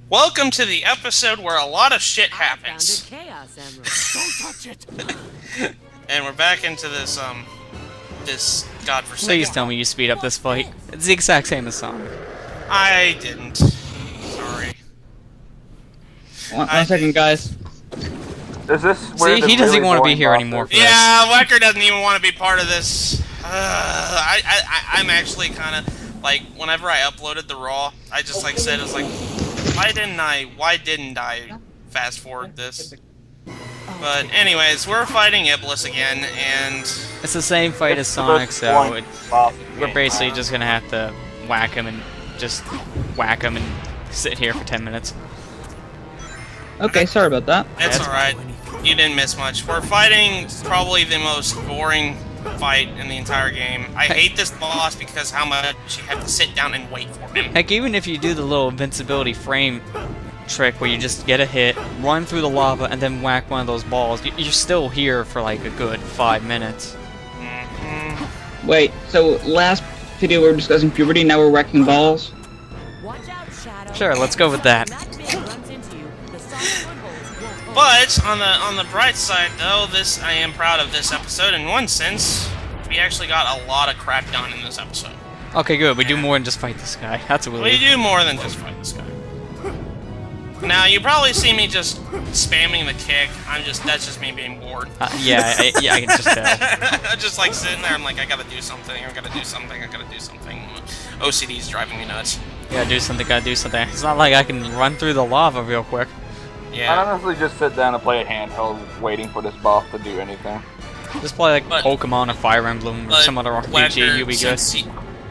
Welcome to the episode where a lot of shit happens. Chaos Emerald. Don't touch it. And we're back into this, this godforsaken... Please tell me you speed up this fight. It's the exact same as Sonic. I didn't. Sorry. One second, guys. Is this where See, he doesn't even want to be here anymore for this. Yeah, Wecker doesn't even want to be part of this. I'm actually kind of, like, whenever I uploaded the Raw, I just, like, said, it was like, why didn't I fast forward this? But anyways, we're fighting Iblis again, and... It's the same fight as Sonic, so we're basically just gonna have to whack him and just whack him and sit here for 10 minutes. Okay, sorry about that. It's alright. You didn't miss much. We're fighting probably the most boring fight in the entire game. I hate this boss because how much you have to sit down and wait for him. Heck, even if you do the little invincibility frame trick where you just get a hit, run through the lava, and then whack one of those balls, you're still here for like a good 5 minutes. Wait, so last video we were discussing puberty, now we're wrecking balls? Watch out, Shadow. Sure, let's go with that. When that bit runs into you, the solid footholds won't hold. But on the bright side, though, I am proud of this episode. In one sense, we actually got a lot of crap done in this episode. Okay, good. We do more than just fight this guy. That's a We relief. do more than just fight this guy. Now you probably see me just spamming the kick. That's just me being bored. Yeah, I can just tell. I'm just like sitting there. I'm like, I gotta do something. I gotta do something. OCD's driving me nuts. Gotta do something, gotta do something. It's not like I can run through the lava real quick. Yeah. I honestly just sit down and play a handheld waiting for this boss to do anything. Just play like But- Pokemon or Fire Emblem or But some other RPG, Wecker, you'll be good.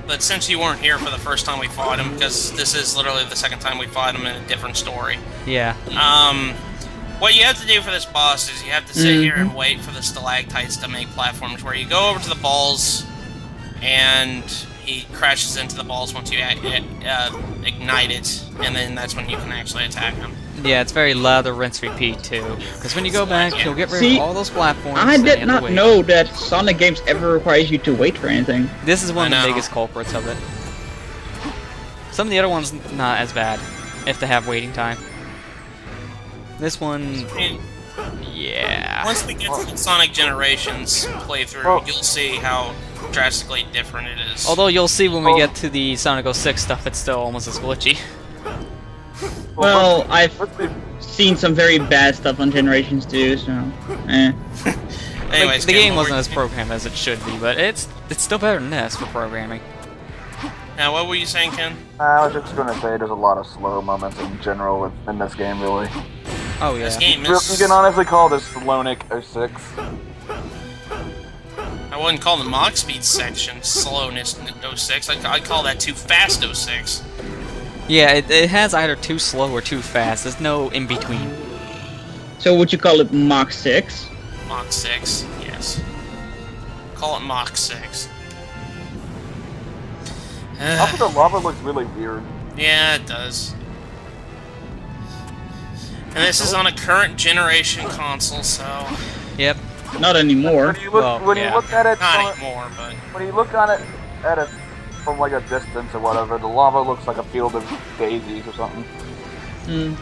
But since you weren't here for the first time we fought him, because this is literally the second time we fought him in a different story. Yeah. What you have to do for this boss is you have to sit here and wait for the stalactites to make platforms where you go over to the balls and he crashes into the balls once you ignite it, and then that's when you can actually attack him. Yeah, it's very lather, rinse, repeat too. Because when you go back, you'll get rid See, of all those platforms. I and did the not weight. know that Sonic games ever requires you to wait for anything. This is one of I the know. biggest culprits of it. Some of the other ones not as bad, if they have waiting time. This one, And yeah. once we get to the Sonic Generations playthrough, you'll see how drastically different it is. Although you'll see when we get to the Sonic 06 stuff, it's still almost as glitchy. Well, I've Let's be seen some very bad stuff on Generations too, so... Anyways, the Ken, game what wasn't were as programmed as it should be, but it's still better than this for programming. Now, what were you saying, Ken? I was just gonna say there's a lot of slow moments in general in this game, really. Oh yeah. This game You is... can honestly call this Slonic 06. I wouldn't call the Mach Speed section slowness in 06. I'd call that too fast 06. Yeah, it has either too slow or too fast. There's no in between. So would you call it Mach 6? Mach 6, yes. Call it Mach 6. Also, the lava looks really weird. Yeah, it does. And this is on a current generation console, so... Yep. Not anymore. When you look, Well, when yeah. you look at it, Not anymore, but... when you look on it at it from like a distance or whatever, the lava looks like a field of daisies or something.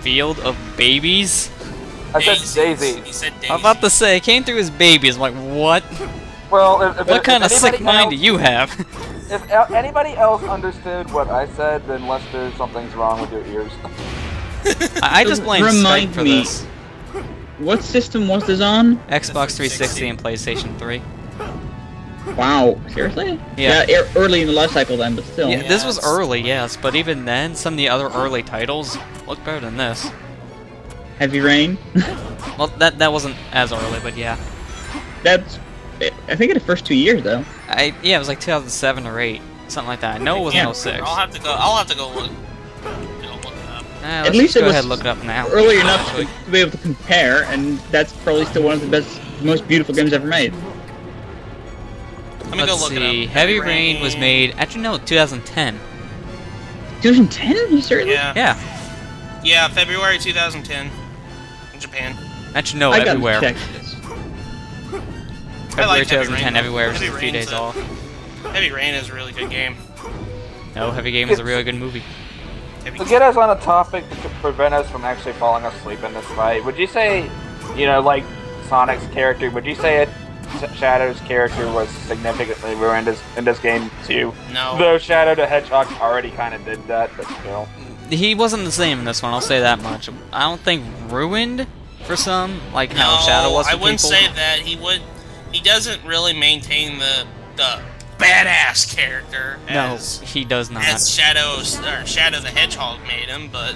Field of babies? I said Daisies. daisies. He said daisies. I'm about to say, it came through as babies. I'm like, what? Well, if What kind of anybody sick mind do else- you have? If anybody else understood what I said, then Lester, something's wrong with your ears. I just blame Skype Remind for me. this. What system was this on? Xbox 360 and PlayStation 3. Wow, seriously? Yeah. Early in the life cycle then, but still. Yeah, this was Yes. early, yes, but even then, some of the other early titles look better than this. Heavy Rain? Well, that wasn't as early, but yeah. That's... I think in the first 2 years, though. Yeah, it was like 2007 or 8, something like that. No, it wasn't Yeah. 06. I'll have to go look. Look it up. Let's least just it go was ahead and look it up now. Early enough to be able to compare, and that's probably still one of the best, most beautiful games ever made. Let me go Let's look see. it up. Heavy Rain was made. Actually, no, 2010. 2010? You seriously? Yeah. Yeah. Yeah, February 2010. In Japan. Actually, no, I gotta everywhere. check this. I February like Heavy 2010, Rain. everywhere, Heavy just a few Rain's days a- off. Heavy Rain is a really good game. No, Heavy Game is a really good movie. To get us on a topic to prevent us from actually falling asleep in this fight, would you say, you know, like Sonic's character, would you say Shadow's character was significantly ruined in this game too? No. Though Shadow the Hedgehog already kind of did that, but still. He wasn't the same in this one, I'll say that much. I don't think ruined for some, like how Shadow was for I wouldn't people. say that. He doesn't really maintain the badass character No, as he does not. Shadow the Hedgehog made him, but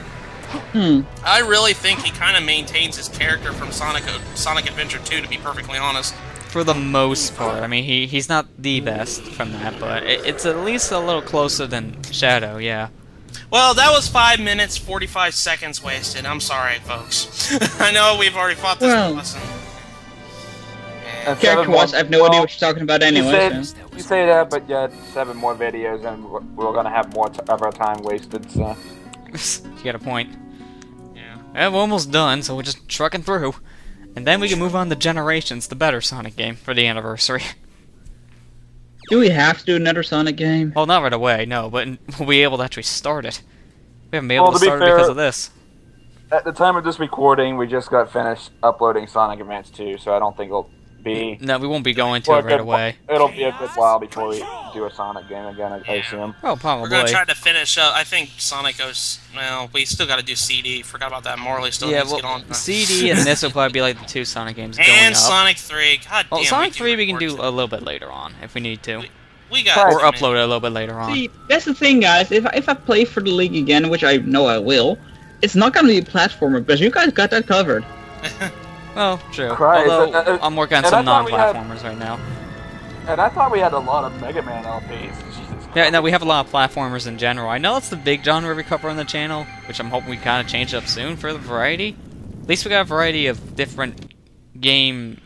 Hmm. I really think he kind of maintains his character from Sonic Adventure 2, to be perfectly honest. For the most part. I mean, he's not the best from that, but it's at least a little closer than Shadow, yeah. Well, that was 5 minutes, 45 seconds wasted. I'm sorry, folks. I know we've already fought this lesson. And Character-wise, I have no idea what you're talking about anyway. So. You say that, but yet 7 more videos, and we're gonna have more of our time wasted. So. You got a point. Yeah. We're almost done, so we're just trucking through. And then we can move on to Generations, the better Sonic game, for the anniversary. Do we have to do another Sonic game? Well, not right away, no, but we'll be able to actually start it. We haven't been able to be start it fair, because of this. At the time of this recording, we just got finished uploading Sonic Advance 2, so I don't think it'll be... No, we won't be going to it right away. It'll be a good while before we do a Sonic game again, I assume. Oh, We're probably. gonna try to finish up. I think Sonic goes. Well, we still got to do CD. Forgot about that. Morley still Yeah, needs to well, get on. CD and this will probably be like the two Sonic games going And up. Sonic 3. God Well, damn. Sonic 3 we can do a little bit later on, if we need to. We got. Or upload it a little bit later on. See, that's the thing, guys. If I play for the league again, which I know I will, it's not gonna be a platformer because you guys got that covered. Well, true. Christ, Although, I'm working on and I some thought we had- non-platformers right now. And I thought we had a lot of Mega Man LPs. Jesus Yeah, no, we have a lot of platformers in general. I know it's the big genre we cover on the channel, which I'm hoping we kind of change up soon for the variety. At least we got a variety of different game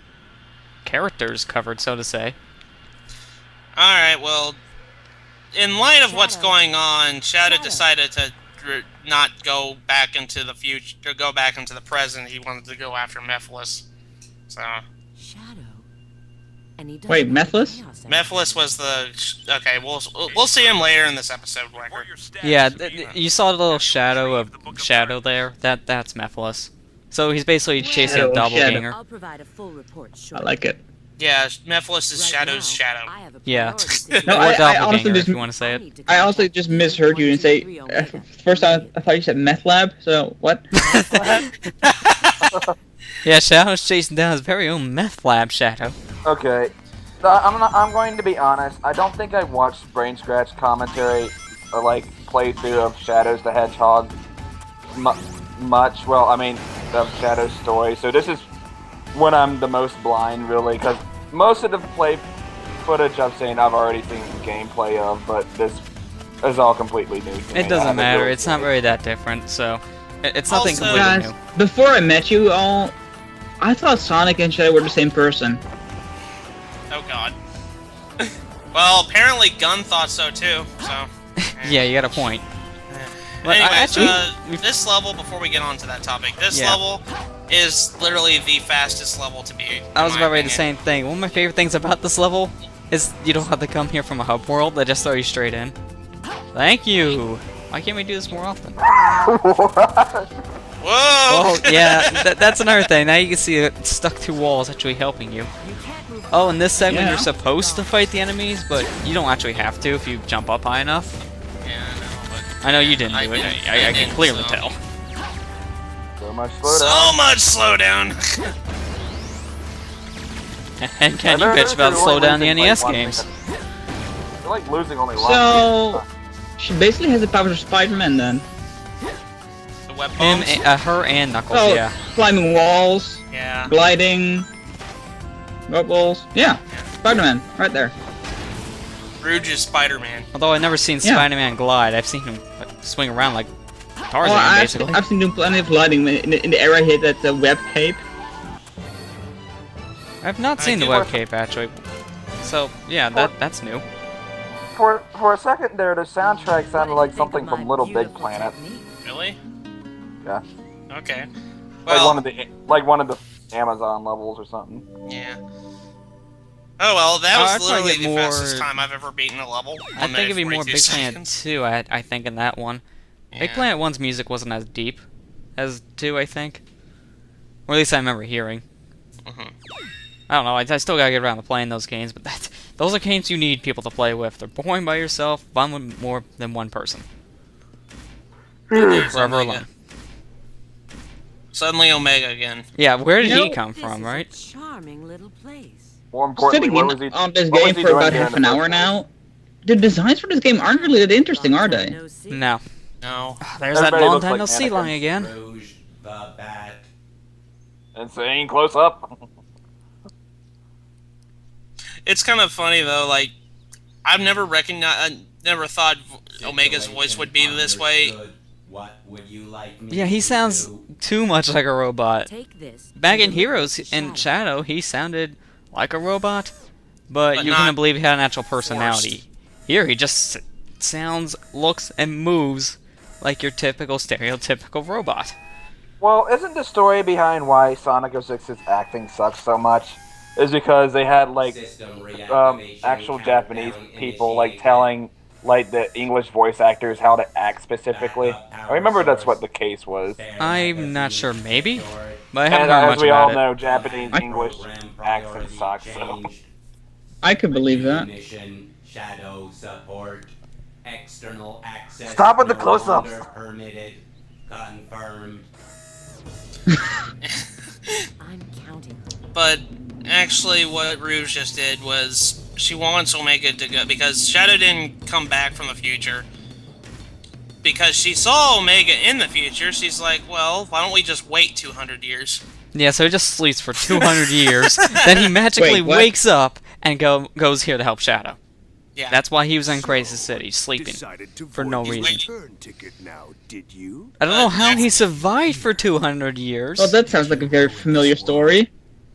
characters covered, so to say. Alright, well, in light of what's going on, Shadow decided to not go back into the future, or go back into the present. He wanted to go after Mephiles. So, Shadow. And he doesn't Wait, have Mephiles? chaos in Mephiles was the... Okay, we'll see him later in this episode, Record. Yeah, you saw the little shadow of Shadow there? That's Mephiles. So he's basically chasing a Shadow, doppelganger. I'll provide a full report I shortly. like it. Yeah, Mephiles is Right Shadow's now, shadow. I have a Yeah. priority No, Or I honestly doppelganger, just- if you want to say it. I also just misheard you and say first time I thought you said meth lab. So what? Yeah, Shadow's chasing down his very own meth lab Shadow. Okay. I'm going to be honest. I don't think I watched Brain Scratch commentary or like playthrough of Shadows the Hedgehog much. Well, I mean, of Shadow's story. So this is when I'm the most blind, really, because most of the play footage I've seen, I've already seen gameplay of, but this is all completely new to me. It doesn't matter, it's not really that different, so... It's nothing Also- completely Guys, new. before I met you all, I thought Sonic and Shadow were the same person. Oh god. Well, apparently Gunn thought so too, so... Yeah, you got a point. But Anyways, actually, this level, before we get on to that topic, this Yeah. level is literally the fastest level to beat. I was in my about ready to opinion. say the same thing. One of my favorite things about this level is you don't have to come here from a hub world, they just throw you straight in. Thank you! Why can't we do this more often? Whoa! Oh, yeah, that's another thing. Now you can see it stuck to walls actually helping you. You can't move Oh, in this segment Yeah. you're supposed to fight the enemies, but you don't actually have to if you jump up high enough. Yeah, I know, but... I know you didn't I do it. didn't. I I can didn't, clearly so- tell. So much slowdown. So much slowdown! And can you I bitch about remember slow down the losing, like, NES one games? thing. You're like losing only one. So she basically has the powers of Spider-Man then. The web Him, bombs? her, and Knuckles, Oh, yeah. climbing walls, Yeah. gliding, walls. Yeah, Spider-Man, right there. Rouge is Spider-Man. Although I've never seen Yeah. Spider-Man glide, I've seen him swing around like Tarzan, Well, basically. I've seen him plenty of gliding in the era he hit that web cape. I've not seen the did web work- cape actually. So yeah, that's new. For a second there, the soundtrack What sounded do like you think something of from my Little Big beautiful Planet. technique? Really? Yeah. Okay. Like Well, one of the Amazon levels or something. yeah. Oh well, that Oh, was I'd probably literally get the fastest more- time I've ever beaten a level. I think it'd be more 42 Big Planet seconds. 2, I think, in that one. Big Planet 1's music wasn't as deep as 2, I think. Or at least I remember hearing. Mhm. I don't know, I still gotta get around to playing those games, but those are games you need people to play with. They're boring by yourself, fun with more than one person. There's Forever Omega. alone. Suddenly Omega again. Yeah, where did You he know, come This from, is right? a charming little place. More importantly, Sitting what was he? on this what was game he for doing about here half in an the hour first now. The designs for this game aren't really that interesting, are Long time they? no see. No. No. There's that Everybody long looks time like no see line mannequins. again. Rouge the Bat. Insane close up. It's kind of funny though. Like, I've never recognized. I never thought Omega's voice would be this way. What would you like me Yeah, he to sounds do? too much like a robot. Take this. Back in and Heroes look and at Shadow, he sounded like a robot, but But you not couldn't believe he had an actual personality. Here, he just sounds, looks, and moves like your typical, stereotypical robot. Well, isn't the story behind why Sonic 06's acting sucks so much is because they had like System reactivation actual countdown Japanese people like initiated. telling like the English voice actors how to act specifically. I remember that's what the case was. I'm not sure, maybe? Short. But I haven't And heard as much we all about it. know, Japanese English Program accent priority sucks. So. changed. I could believe that. Mission shadow support. External access. Stop with the no close-ups. longer permitted. Confirmed. I'm counting. But actually, what Rouge just did was she wants Omega to go because Shadow didn't come back from the future. Because she saw Omega in the future, she's like, well, why don't we just wait 200 years? Yeah, so he just sleeps for 200 years, then he magically Wait, what? wakes up and goes here to help Shadow. Yeah. That's why he was in Crisis City, sleeping. For no He's reason. waiting. Return ticket now, did you? I don't know how he survived for 200 years. Well, that sounds like a very familiar story.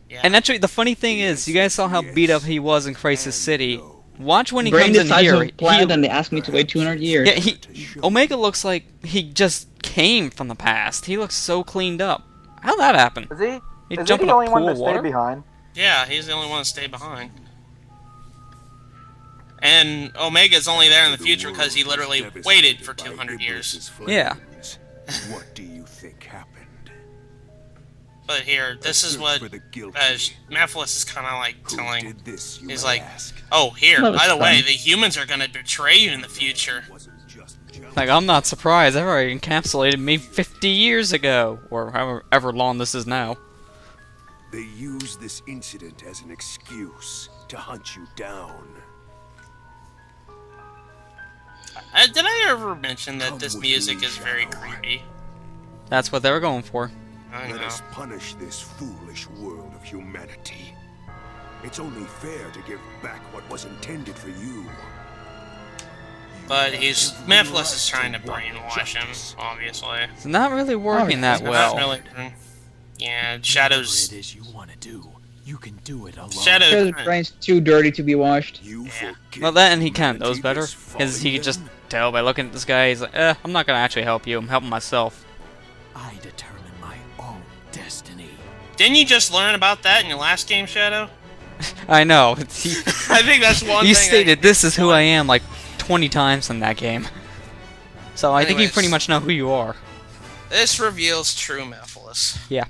Yeah. And actually, the funny thing is, you guys saw how beat up he was in Crisis City. Watch when he Brain comes the in size here. of a planet, he- and they asked me to wait 200 years. Yeah, Omega looks like he just came from the past. He looks so cleaned up. How'd that happen? Is he? He Is he jumped in the a only one pool that of stayed water? behind? Yeah, he's the only one to stay behind. And Omega's only there in the future because he literally waited for 200 years. Yeah. What do you think happened? But here, this is what Mephiles is kind of like telling. He's like, oh, here, That was by the way, fun. the humans are going to betray you in the future. Like, I'm not surprised. They've already encapsulated me 50 years ago. Or however long this is now. They use this incident as an excuse to hunt you down. Did I ever mention that this music is very creepy? That's what they were going for. I Let know. us punish this foolish world of humanity. It's only fair to give back what was intended for you. But Mephiles is trying to brainwash him, obviously. It's not really working that Not well. really. Yeah, Shadow's. Whatever it is you want to do, you can do it alone. Shadow. Because his brain's too dirty to be washed. You Yeah. forget Well, that and he kind of knows humanity better. is Because he falling could just then? tell by looking at this guy. He's like, I'm not going to actually help you. I'm helping myself. I determine my own destiny. Didn't you just learn about that in your last game, Shadow? I know. I think that's one You thing. stated, this is who I am, like 20 times in that game. So I think you Anyways. pretty much know who you are. This reveals true Mephiles. Yeah.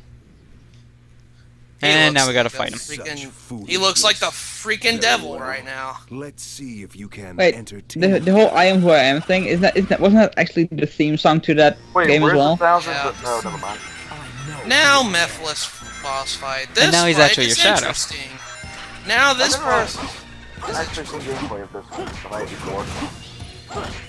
He And looks now we gotta like a fight him. freaking- He looks like the freaking devil right now. Let's see if you can Wait, entertain. the whole "I am who I am" thing wasn't that actually the theme song to that Wait, game as where's well? the thousands? Yeah. Oh, never mind. I know. Now Mephiles boss fight. This now he's fight actually is your Shadow. interesting. Now this I've never boss. actually seen gameplay of this fight before.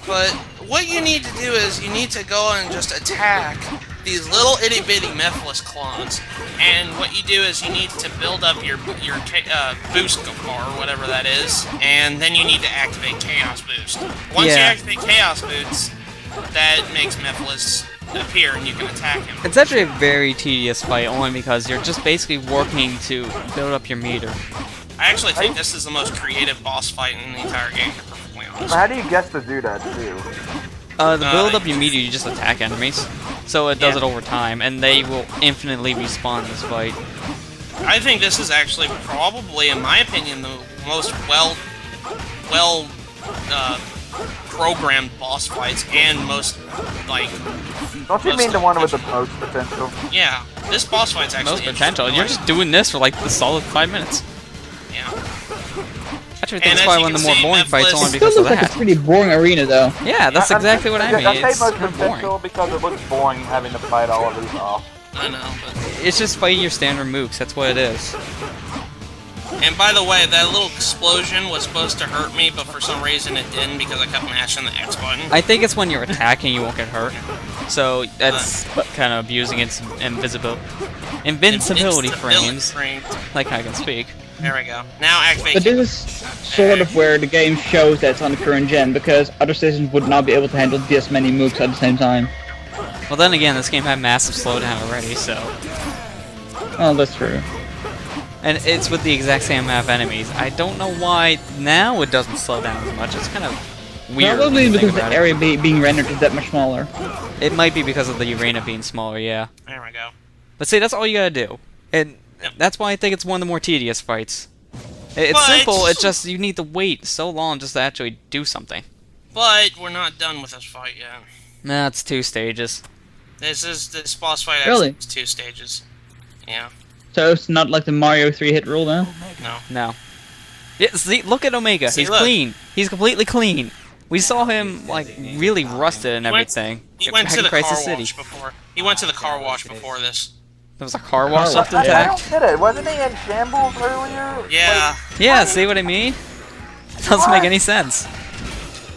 But what you need to do is you need to go and just attack these little itty bitty Mephiles clones. And what you do is you need to build up your boost bar or whatever that is, and then you need to activate Chaos Boost. Once you Yeah. activate Chaos Boost, that makes Mephiles appear and you can attack him. It's actually a very tedious fight, only because you're just basically working to build up your meter. I actually think this is the most creative boss fight in the entire game, to be perfectly honest. How do you guess to do that too? The build up your meter, you just attack enemies. So it does Yeah. it over time, and they will infinitely respawn in this fight. I think this is actually probably, in my opinion, the most well programmed boss fights and most, like... Don't you most mean the one with the most potential? Yeah, this boss fight's actually Most potential. interesting. You're just doing this for like the solid 5 minutes. Yeah. Actually, I And think it's as probably you one of the can more see, boring fights Mephiles- only It still because of looks like that. a pretty boring arena, though. Yeah, that's exactly what I mean. I say It's most kind of potential boring. because it looks boring having to fight all of these off. I know, but... It's just fighting your standard moves. That's what it is. And by the way, that little explosion was supposed to hurt me, but for some reason it didn't because I kept mashing the X button. I think it's when you're attacking you won't get hurt. So that's kind of abusing its invincibility frames. Like I can speak. There we go. Now activate. But this is sort of where the game shows that it's on the current gen, because other systems would not be able to handle this many moves at the same time. Well, then again, this game had massive slowdown already, so. Oh, that's true. And it's with the exact same amount of enemies. I don't know why now it doesn't slow down as much. It's kind of weird. Probably when you think because the about area being rendered is that much smaller. it might be because of the arena being smaller, yeah. There we go. But see, that's all you gotta do. And Yep. that's why I think it's one of the more tedious fights. It's But- simple, it's just you need to wait so long just to actually do something. But we're not done with this fight yet. Nah, it's 2 stages. This boss fight Really? actually is 2 stages. Yeah. So it's not like the Mario 3-hit rule now? No. No. Yeah, see, look at Omega. See, He's look. clean. He's completely clean. We saw him, like, really rusted and He went- everything. He went back to in the car Crisis wash City. before. He went to the car wash before this. There was a car wash Car left wash, I intact. don't get it. Wasn't he in shambles earlier? Yeah. Yeah, see what I mean? Doesn't make any sense.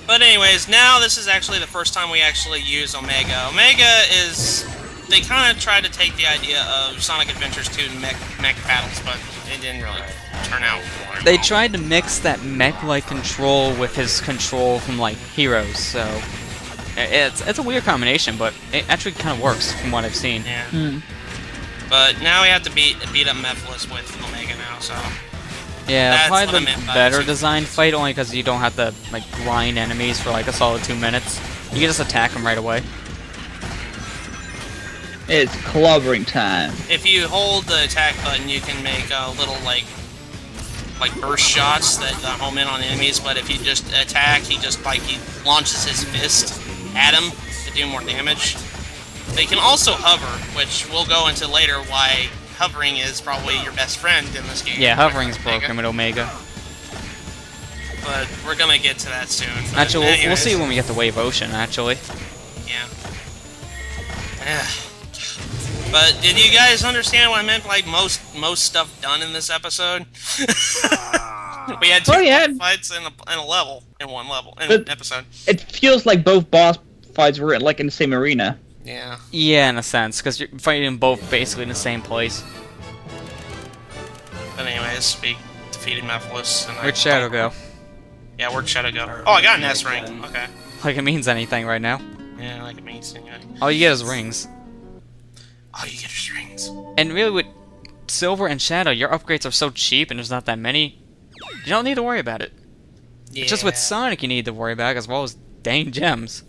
But anyways, now this is actually the first time we actually use Omega. Omega is... They kind of tried to take the idea of Sonic Adventures 2 mech battles, but it didn't really turn out very They well. tried to mix that mech-like control with his control from, like, Heroes, so... It's a weird combination, but it actually kind of works from what I've seen. Yeah. Hmm. But now we have to beat up Mephiles with Omega now, so... Yeah, That's what I probably meant the by better it. designed fight, only because you don't have to, like, grind enemies for, like, a solid 2 minutes. You can just attack them right away. It's clobbering time. If you hold the attack button, you can make little, like burst shots that home in on enemies, but if you just attack, he launches his fist at him to do more damage. They can also hover, which we'll go into later why hovering is probably your best friend in this game. Yeah, hovering's Omega. broken with Omega. But we're gonna get to that soon. But Actually, we'll anyways, see when we get to Wave Ocean, actually. Yeah. But did you guys understand what I meant? Like most stuff done in this episode. We had 2 Oh, yeah. fights in a level, in one But- an episode. It feels like both boss fights were like in the same arena. Yeah. Yeah, in a sense, because you're fighting both basically in the same place. But anyways, we defeated Mephiles. And Where'd Shadow go? Yeah, where'd Shadow go? Oh, I got an S rank. Okay. Like it means anything right now. Yeah, like it means anything. All you get is rings. Oh, you get strings. And really, with Silver and Shadow, your upgrades are so cheap and there's not that many. You don't need to worry about it. Yeah. It's just with Sonic you need to worry about, as well as dang gems.